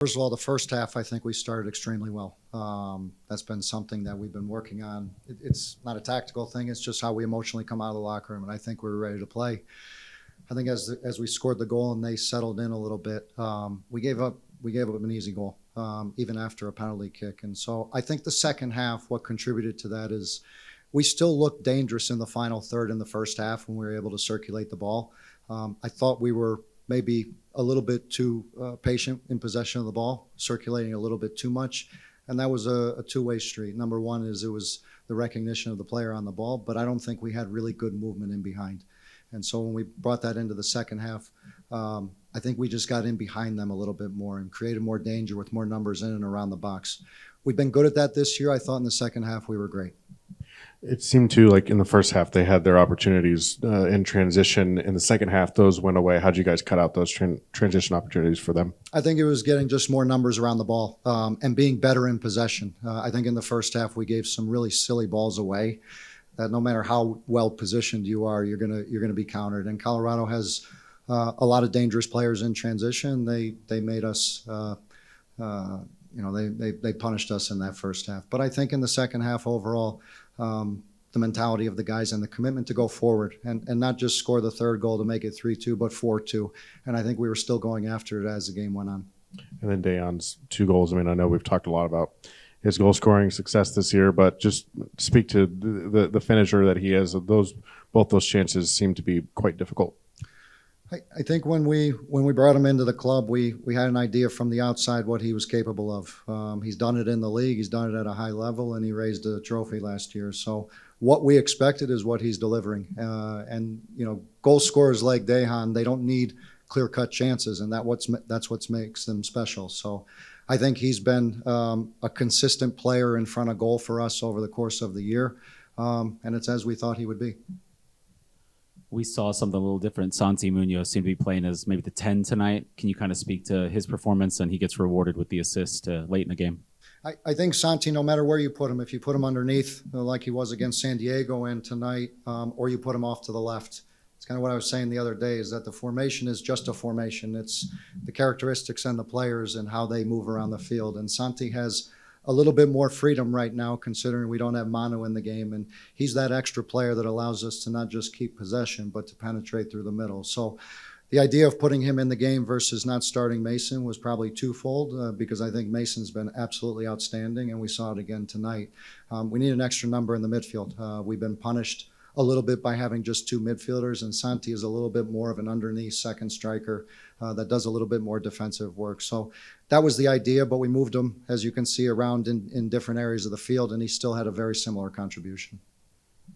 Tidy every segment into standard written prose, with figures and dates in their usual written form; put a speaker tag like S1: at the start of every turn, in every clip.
S1: First of all, the first half, I think we started extremely well. That's been something that we've been working on. It's not a tactical thing. It's just how we emotionally come out of the locker room, and I think we were ready to play. I think as we scored the goal and they settled in a little bit, we gave up an easy goal, even after a penalty kick. And so I think the second half, what contributed to that is we still looked dangerous in the final third in the first half when we were able to circulate the ball. I thought we were maybe a little bit too patient in possession of the ball, circulating a little bit too much. And that was a two-way street. Number one is it was the recognition of the player on the ball, but I don't think we had really good movement in behind. And so when we brought that into the second half, I think we just got in behind them a little bit more and created more danger with more numbers in and around the box. We've been good at that this year. I thought in the second half we were great.
S2: It seemed to, like in the first half, they had their opportunities in transition. In the second half, those went away. How'd you guys cut out those transition opportunities for them?
S1: I think it was getting just more numbers around the ball and being better in possession. I think in the first half we gave some really silly balls away that no matter how well positioned you are, you're gonna be countered. And Colorado has a lot of dangerous players in transition. They made us. They punished us in that first half. But I think in the second half overall, the mentality of the guys and the commitment to go forward and not just score the third goal to make it 3-2, but 4-2. And I think we were still going after it as the game went on.
S2: And then Dejan's 2 goals. I mean, I know we've talked a lot about his goal scoring success this year, but just speak to the finisher that he has. Both those chances seem to be quite difficult.
S1: I think when we brought him into the club, we had an idea from the outside what he was capable of. He's done it in the league. He's done it at a high level, and he raised a trophy last year. So what we expected is what he's delivering. And goal scorers like Dejan, they don't need clear-cut chances, and that's what makes them special. So I think he's been a consistent player in front of goal for us over the course of the year, and it's as we thought he would be.
S3: We saw something a little different. Santi Munoz seemed to be playing as maybe the 10 tonight. Can you kind of speak to his performance, and he gets rewarded with the assist late in the game?
S1: I think Santi, no matter where you put him, if you put him underneath like he was against San Diego and tonight, or you put him off to the left, it's kind of what I was saying the other day, is that the formation is just a formation. It's the characteristics and the players and how they move around the field. And Santi has a little bit more freedom right now, considering we don't have Manu in the game. And he's that extra player that allows us to not just keep possession, but to penetrate through the middle. So the idea of putting him in the game versus not starting Mason was probably twofold, because I think Mason's been absolutely outstanding, and we saw it again tonight. We need an extra number in the midfield. We've been punished a little bit by having just 2 midfielders, and Santi is a little bit more of an underneath second striker that does a little bit more defensive work. So that was the idea, but we moved him, as you can see, around in different areas of the field, and he still had a very similar contribution.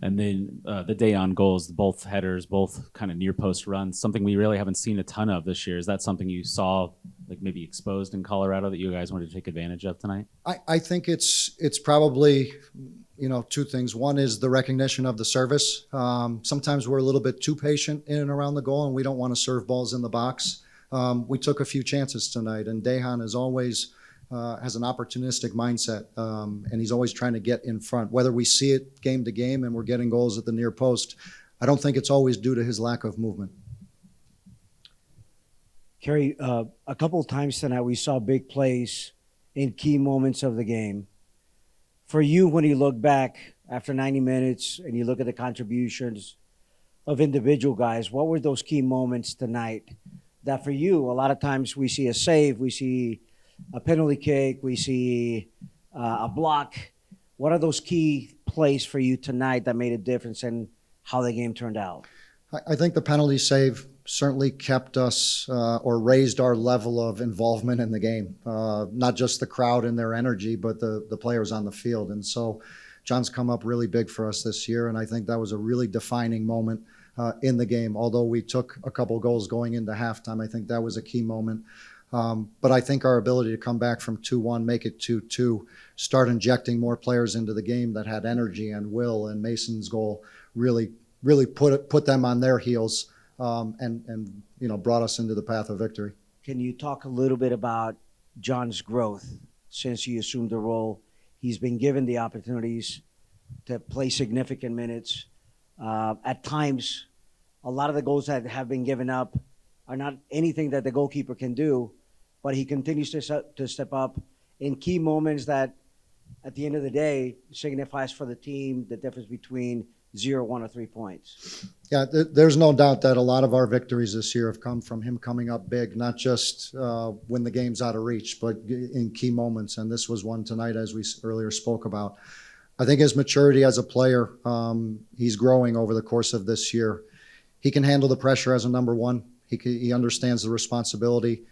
S3: And then the Dejan goals, both headers, both kind of near post runs, something we really haven't seen a ton of this year. Is that something you saw, like maybe exposed in Colorado, that you guys wanted to take advantage of tonight?
S1: I think it's probably 2 things. One is the recognition of the service. Sometimes we're a little bit too patient in and around the goal, and we don't want to serve balls in the box. We took a few chances tonight, and Dejan is always has an opportunistic mindset, and he's always trying to get in front. Whether we see it game to game and we're getting goals at the near post, I don't think it's always due to his lack of movement.
S4: Kerry, a couple of times tonight we saw big plays in key moments of the game. For you, when you look back after 90 minutes and you look at the contributions of individual guys, what were those key moments tonight that for you, a lot of times we see a save, we see a penalty kick, we see a block. What are those key plays for you tonight that made a difference in how the game turned out?
S1: I think the penalty save certainly kept us or raised our level of involvement in the game. Not just the crowd and their energy, but the players on the field. And so John's come up really big for us this year, and I think that was a really defining moment in the game. Although we took a couple goals going into halftime, I think that was a key moment. But I think our ability to come back from 2-1, make it 2-2, start injecting more players into the game that had energy and will, and Mason's goal really put them on their heels and brought us into the path of victory.
S4: Can you talk a little bit about John's growth since he assumed the role? He's been given the opportunities to play significant minutes. At times, a lot of the goals that have been given up are not anything that the goalkeeper can do. but he continues to step up in key moments that, at the end of the day, signifies for the team the difference between 0, 1, or 3 points.
S1: Yeah, there's no doubt that a lot of our victories this year have come from him coming up big, not just when the game's out of reach, but in key moments. And this was one tonight, as we earlier spoke about. I think his maturity as a player, he's growing over the course of this year. He can handle the pressure as a number one. He understands the responsibility.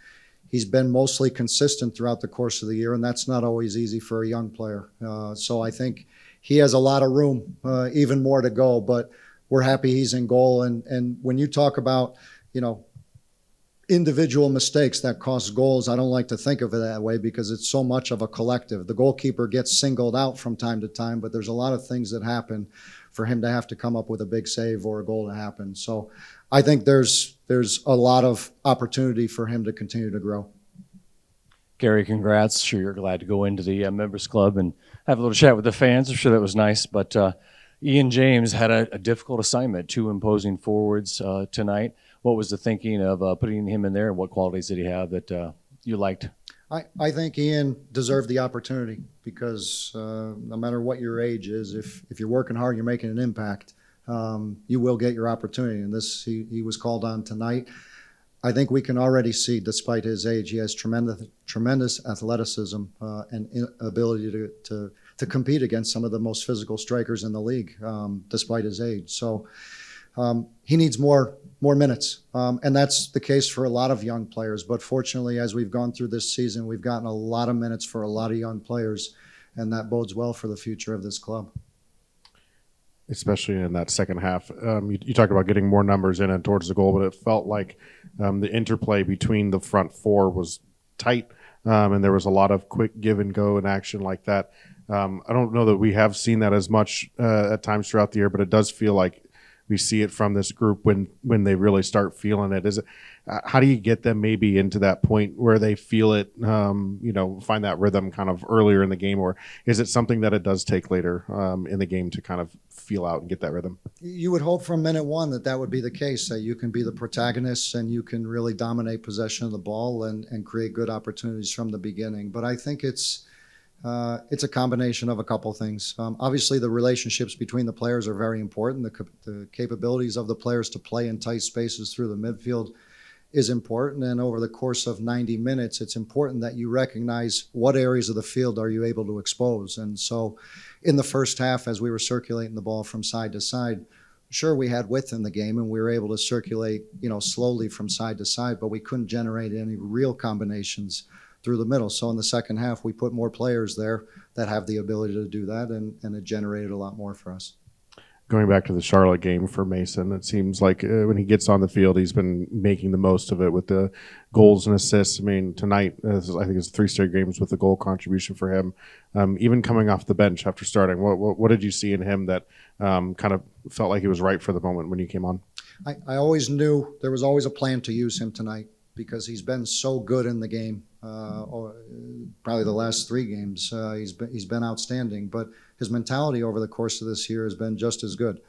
S1: He's been mostly consistent throughout the course of the year, and that's not always easy for a young player. So I think he has a lot of room, even more to go, but we're happy he's in goal. And when you talk about, individual mistakes that cost goals, I don't like to think of it that way because it's so much of a collective. The goalkeeper gets singled out from time to time, but there's a lot of things that happen for him to have to come up with a big save or a goal to happen. So I think there's a lot of opportunity for him to continue to grow.
S5: Kerry, congrats. Sure you're glad to go into the members club and have a little chat with the fans. I'm sure that was nice. But Ian James had a difficult assignment, 2 imposing forwards tonight. What was the thinking of putting him in there, and what qualities did he have that you liked?
S1: I think Ian deserved the opportunity because no matter what your age is, if you're working hard, you're making an impact, you will get your opportunity. And he was called on tonight. I think we can already see, despite his age, he has tremendous athleticism and ability to compete against some of the most physical strikers in the league, despite his age. So he needs more minutes, and that's the case for a lot of young players. But fortunately, as we've gone through this season, we've gotten a lot of minutes for a lot of young players, and that bodes well for the future of this club.
S2: Especially in that second half. You talked about getting more numbers in and towards the goal, but it felt like the interplay between the front four was tight, and there was a lot of quick give and go and action like that. I don't know that we have seen that as much at times throughout the year, but it does feel like we see it from this group when they really start feeling it. Is it how do you get them maybe into that point where they feel it, find that rhythm kind of earlier in the game, or is it something that it does take later in the game to kind of feel out and get that rhythm?
S1: You would hope from minute one that would be the case, that you can be the protagonist and you can really dominate possession of the ball and create good opportunities from the beginning. But I think it's a combination of a couple things. Obviously, the relationships between the players are very important. The capabilities of the players to play in tight spaces through the midfield is important. And over the course of 90 minutes, it's important that you recognize what areas of the field are you able to expose. And so in the first half, as we were circulating the ball from side to side, sure, we had width in the game and we were able to circulate, slowly from side to side, but we couldn't generate any real combinations through the middle. So in the second half, we put more players there that have the ability to do that, and it generated a lot more for us.
S2: Going back to the Charlotte game for Mason, it seems like when he gets on the field, he's been making the most of it with the goals and assists. I mean, tonight, I think it's 3 straight games with a goal contribution for him. Even coming off the bench after starting, what did you see in him that kind of felt like he was right for the moment when you came on?
S1: I always knew there was always a plan to use him tonight because he's been so good in the game. Probably the last 3 games, he's been outstanding. But his mentality over the course of this year has been just as good.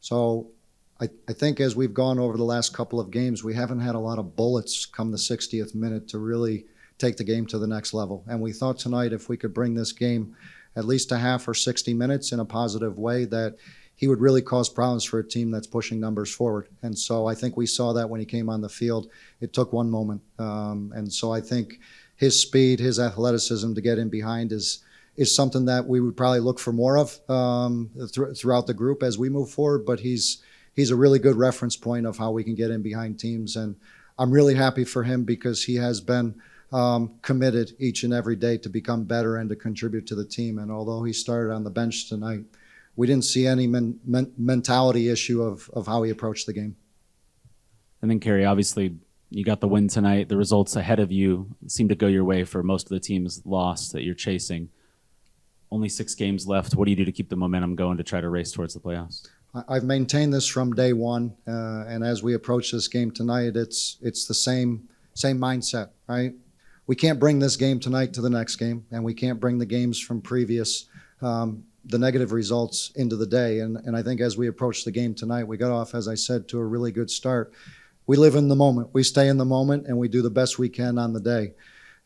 S1: So I think as we've gone over the last couple of games, we haven't had a lot of bullets come the 60th minute to really take the game to the next level. And we thought tonight if we could bring this game at least a half or 60 minutes in a positive way, that he would really cause problems for a team that's pushing numbers forward. And so I think we saw that when he came on the field. It took one moment. And so I think his speed, his athleticism to get in behind is something that we would probably look for more of throughout the group as we move forward. But he's a really good reference point of how we can get in behind teams. And I'm really happy for him because he has been committed each and every day to become better and to contribute to the team. And although he started on the bench tonight, we didn't see any mentality issue of how he approached the game.
S3: And then, Kerry, obviously, you got the win tonight. The results ahead of you seem to go your way for most of the teams lost that you're chasing. Only 6 games left. What do you do to keep the momentum going to try to race towards the playoffs?
S1: I've maintained this from day one, and as we approach this game tonight, it's the same mindset, right? We can't bring this game tonight to the next game, and we can't bring the games from previous the negative results into the day. And I think as we approach the game tonight, we got off, as I said, to a really good start. We live in the moment. We stay in the moment, and we do the best we can on the day.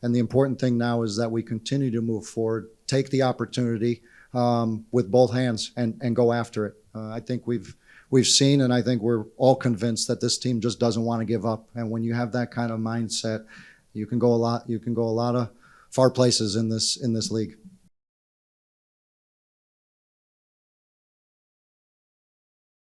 S1: And the important thing now is that we continue to move forward, take the opportunity with both hands and go after it. I think we've seen, and I think we're all convinced that this team just doesn't want to give up. And when you have that kind of mindset, you can go a lot of far places in this league.